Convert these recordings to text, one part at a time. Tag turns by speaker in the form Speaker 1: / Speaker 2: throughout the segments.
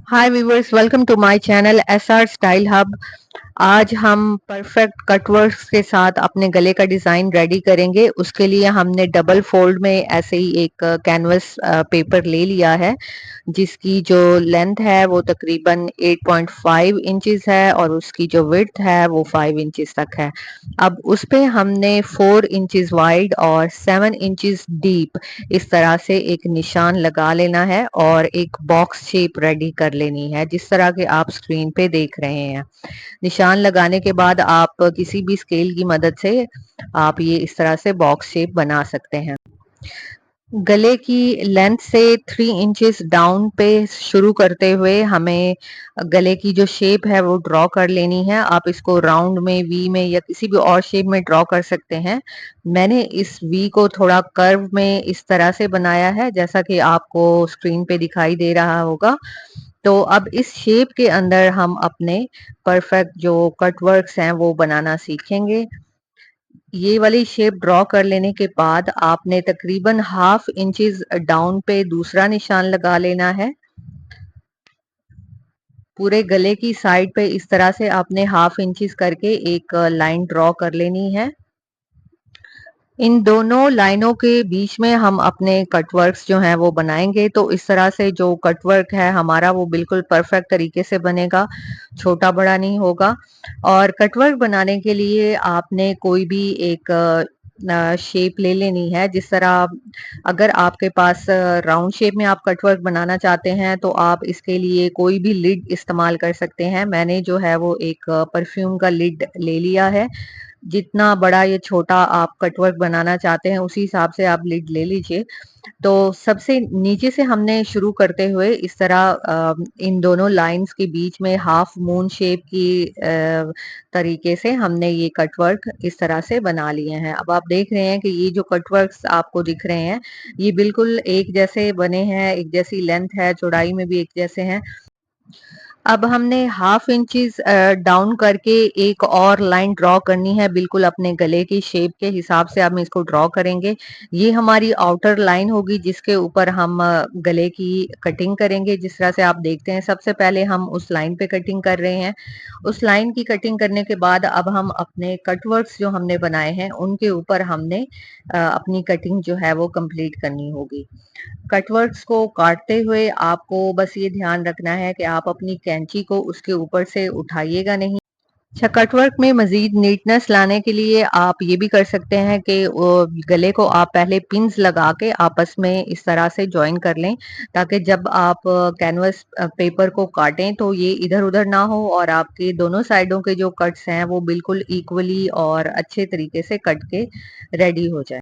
Speaker 1: Hi viewers, welcome to my channel SR style hub. आज हम perfect cutworks के साथ अपने गले का डिजाइन रेडी करेंगे। उसके लिए हमने डबल फोल्ड में ऐसे ही एक कैनवस पेपर ले लिया है, जिसकी जो लेंथ है वो तकरीबन 8.5 इंचेस है और उसकी जो विड्थ है वो 5 इंचेस तक है। अब उस पे हमने 4 इंचेस वाइड और 7 इंचेस डीप इस तरह से एक निशान लगा लेना है और एक बॉक्स शेप रेडी कर लेनी है, जिस तरह के आप स्क्रीन पे देख रहे हैं। निशान लगाने के बाद आप किसी भी स्केल की मदद से आप ये इस तरह से बॉक्स शेप बना सकते हैं। गले की लेंथ से 3 इंचेस डाउन पे शुरू करते हुए हमें गले की जो शेप है वो ड्रॉ कर लेनी है। आप इसको राउंड में, वी में या किसी भी और शेप में ड्रॉ कर सकते हैं। मैंने इस वी को थोड़ा कर्व में इस तरह से बनाया है, जैसा कि आपको स्क्रीन पे दिखाई दे रहा होगा। तो अब इस शेप के अंदर हम अपने परफेक्ट जो कट वर्क्स हैं वो बनाना सीखेंगे। ये वाली शेप ड्रॉ कर लेने के बाद आपने तकरीबन हाफ इंचेस डाउन पे दूसरा निशान लगा लेना है। पूरे गले की साइड पे इस तरह से आपने हाफ इंचेस करके एक लाइन ड्रॉ कर लेनी है। इन दोनों लाइनों के बीच में हम अपने कटवर्क्स जो हैं वो बनाएंगे। तो इस तरह से जो कटवर्क है हमारा वो बिल्कुल परफेक्ट तरीके से बनेगा, छोटा बड़ा नहीं होगा। और कटवर्क बनाने के लिए आपने कोई भी एक शेप ले लेनी है। जिस तरह अगर आपके पास राउंड शेप में आप कटवर्क बनाना चाहते हैं तो आप इसके लिए कोई भी लिड इस्तेमाल कर सकते हैं। मैंने जो है वो एक परफ्यूम का लिड ले लिया है। जितना बड़ा या छोटा आप कटवर्क बनाना चाहते हैं उसी हिसाब से आप लिड ले लीजिए। तो सबसे नीचे से हमने शुरू करते हुए इस तरह इन दोनों लाइंस के बीच में हाफ मून शेप की तरीके से हमने ये कटवर्क इस तरह से बना लिए हैं। अब आप देख रहे हैं कि ये जो कटवर्क्स आपको दिख रहे हैं ये बिल्कुल एक जैसे बने हैं, एक जैसी लेंथ है, चौड़ाई में भी एक जैसे हैं। अब हमने हाफ इंचेस डाउन करके एक और लाइन ड्रॉ करनी है, बिल्कुल अपने गले की शेप के हिसाब से हम इसको ड्रॉ करेंगे। ये हमारी आउटर लाइन होगी जिसके ऊपर हम गले की कटिंग करेंगे। जिस तरह से आप देखते हैं सबसे पहले हम उस लाइन पे कटिंग कर रहे हैं। उस लाइन की कटिंग करने के बाद अब हम अपने कटवर्क्स जो हमने बनाए हैं उनके ऊपर हमने अपनी कटिंग जो है वो कंप्लीट करनी होगी। कटवर्क्स को काटते हुए आपको बस ये ध्यान रखना है कि आप अपनी कैंची को उसके ऊपर से उठाइएगा नहीं। अच्छा, कटवर्क में मजीद नीटनेस लाने के लिए आप ये भी कर सकते हैं कि गले को आप पहले पिंस लगा के आपस में इस तरह से ज्वाइन कर लें, ताकि जब आप कैनवस पेपर को काटें तो ये इधर उधर ना हो और आपके दोनों साइडों के जो कट्स हैं वो बिल्कुल इक्वली और अच्छे तरीके से कट के रेडी हो जाए।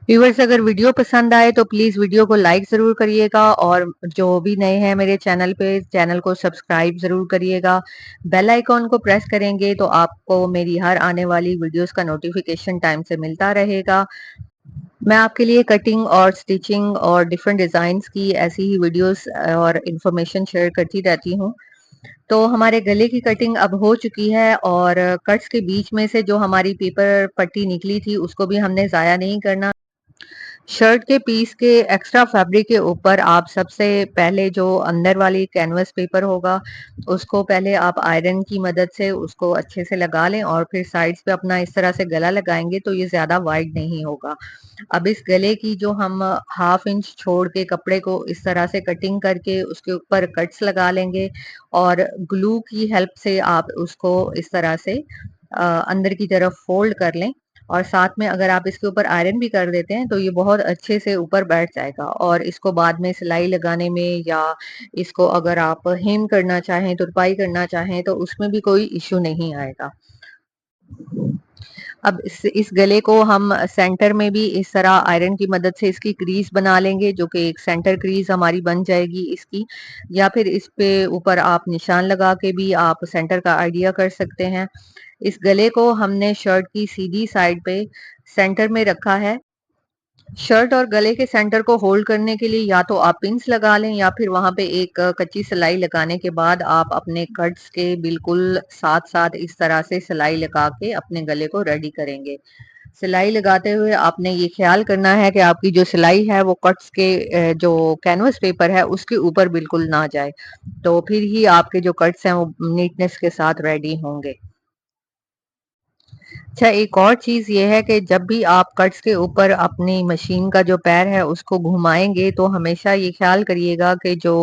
Speaker 1: व्यूवर्स, अगर वीडियो पसंद आए तो प्लीज वीडियो को लाइक जरूर करिएगा और जो भी नए हैं मेरे चैनल पे, चैनल को सब्सक्राइब जरूर करिएगा। बेल आइकॉन को प्रेस करेंगे तो आपको मेरी हर आने वाली वीडियोस का नोटिफिकेशन टाइम से मिलता रहेगा। मैं आपके लिए कटिंग और स्टिचिंग और डिफरेंट डिजाइन की ऐसी ही वीडियोस और इंफॉर्मेशन शेयर करती रहती हूँ। तो हमारे गले की कटिंग अब हो चुकी है और कट्स के बीच में से जो हमारी पेपर पट्टी निकली थी उसको भी हमने जाया नहीं करना। शर्ट के पीस के एक्स्ट्रा फैब्रिक के ऊपर आप सबसे पहले जो अंदर वाली कैनवस पेपर होगा उसको पहले आप आयरन की मदद से उसको अच्छे से लगा लें और फिर साइड्स पे अपना इस तरह से गला लगाएंगे तो ये ज्यादा वाइड नहीं होगा। अब इस गले की जो हम हाफ इंच छोड़ के कपड़े को इस तरह से कटिंग करके उसके ऊपर कट्स लगा लेंगे और ग्लू की हेल्प से आप उसको इस तरह से अंदर की तरफ फोल्ड कर लें। और साथ में अगर आप इसके ऊपर आयरन भी कर देते हैं तो ये बहुत अच्छे से ऊपर बैठ जाएगा और इसको बाद में सिलाई लगाने में या इसको अगर आप हेम करना चाहें, तुरपाई करना चाहें तो उसमें भी कोई इश्यू नहीं आएगा। अब इस गले को हम सेंटर में भी इस तरह आयरन की मदद से इसकी क्रीज बना लेंगे, जो कि एक सेंटर क्रीज हमारी बन जाएगी इसकी। या फिर इस पे ऊपर आप निशान लगा के भी आप सेंटर का आइडिया कर सकते हैं। इस गले को हमने शर्ट की सीधी साइड पे सेंटर में रखा है। शर्ट और गले के सेंटर को होल्ड करने के लिए या तो आप पिंस लगा लें या फिर वहां पे एक कच्ची सिलाई लगाने के बाद आप अपने कट्स के बिल्कुल साथ साथ इस तरह से सिलाई लगा के अपने गले को रेडी करेंगे। सिलाई लगाते हुए आपने ये ख्याल करना है कि आपकी जो सिलाई है वो कट्स के जो कैनवस पेपर है उसके ऊपर बिल्कुल ना जाए, तो फिर ही आपके जो कट्स हैं वो नीटनेस के साथ रेडी होंगे। अच्छा, एक और चीज़ ये है कि जब भी आप कट्स के ऊपर अपनी मशीन का जो पैर है उसको घुमाएँगे तो हमेशा ये ख़्याल करिएगा कि जो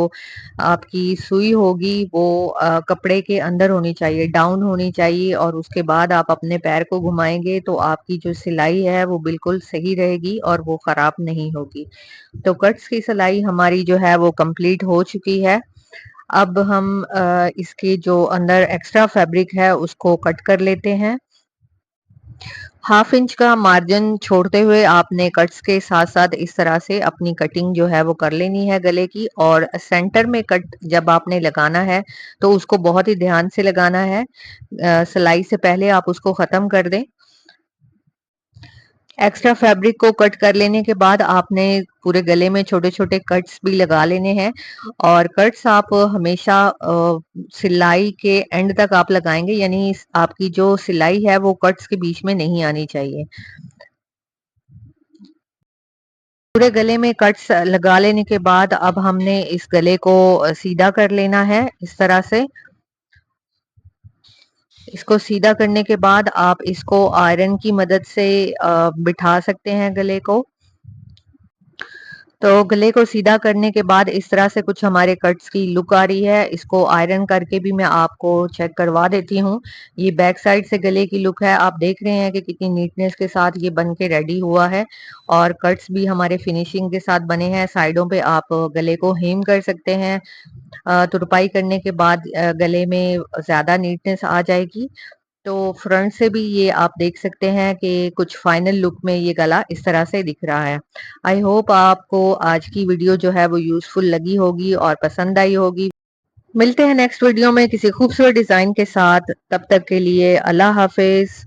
Speaker 1: आपकी सुई होगी वो कपड़े के अंदर होनी चाहिए, डाउन होनी चाहिए, और उसके बाद आप अपने पैर को घुमाएँगे तो आपकी जो सिलाई है वो बिल्कुल सही रहेगी और वो ख़राब नहीं होगी। तो कट्स की सिलाई हमारी जो है वो कंप्लीट हो चुकी है। अब हम इसके जो अंदर एक्स्ट्रा फैब्रिक है उसको कट कर लेते हैं। हाफ इंच का मार्जिन छोड़ते हुए आपने कट्स के साथ साथ इस तरह से अपनी कटिंग जो है वो कर लेनी है गले की, और सेंटर में कट जब आपने लगाना है तो उसको बहुत ही ध्यान से लगाना है। सिलाई से पहले आप उसको खत्म कर दें। एक्स्ट्रा फैब्रिक को कट कर लेने के बाद आपने पूरे गले में छोटे छोटे कट्स भी लगा लेने हैं, और कट्स आप हमेशा सिलाई के एंड तक आप लगाएंगे, यानी आपकी जो सिलाई है वो कट्स के बीच में नहीं आनी चाहिए। पूरे गले में कट्स लगा लेने के बाद अब हमने इस गले को सीधा कर लेना है इस तरह से। इसको सीधा करने के बाद आप इसको आयरन की मदद से बिठा सकते हैं गले को। तो गले को सीधा करने के बाद इस तरह से कुछ हमारे कट्स की लुक आ रही है। इसको आयरन करके भी मैं आपको चेक करवा देती हूँ। ये बैक साइड से गले की लुक है, आप देख रहे हैं कि कितनी नीटनेस के साथ ये बन के रेडी हुआ है, और कट्स भी हमारे फिनिशिंग के साथ बने हैं। साइडों पे आप गले को हेम कर सकते हैं। तुरपाई करने के बाद गले में ज्यादा नीटनेस आ जाएगी। तो फ्रंट से भी ये आप देख सकते हैं कि कुछ फाइनल लुक में ये गला इस तरह से दिख रहा है। आई होप आपको आज की वीडियो जो है वो यूजफुल लगी होगी और पसंद आई होगी। मिलते हैं नेक्स्ट वीडियो में किसी खूबसूरत डिजाइन के साथ। तब तक के लिए अल्लाह हाफिज।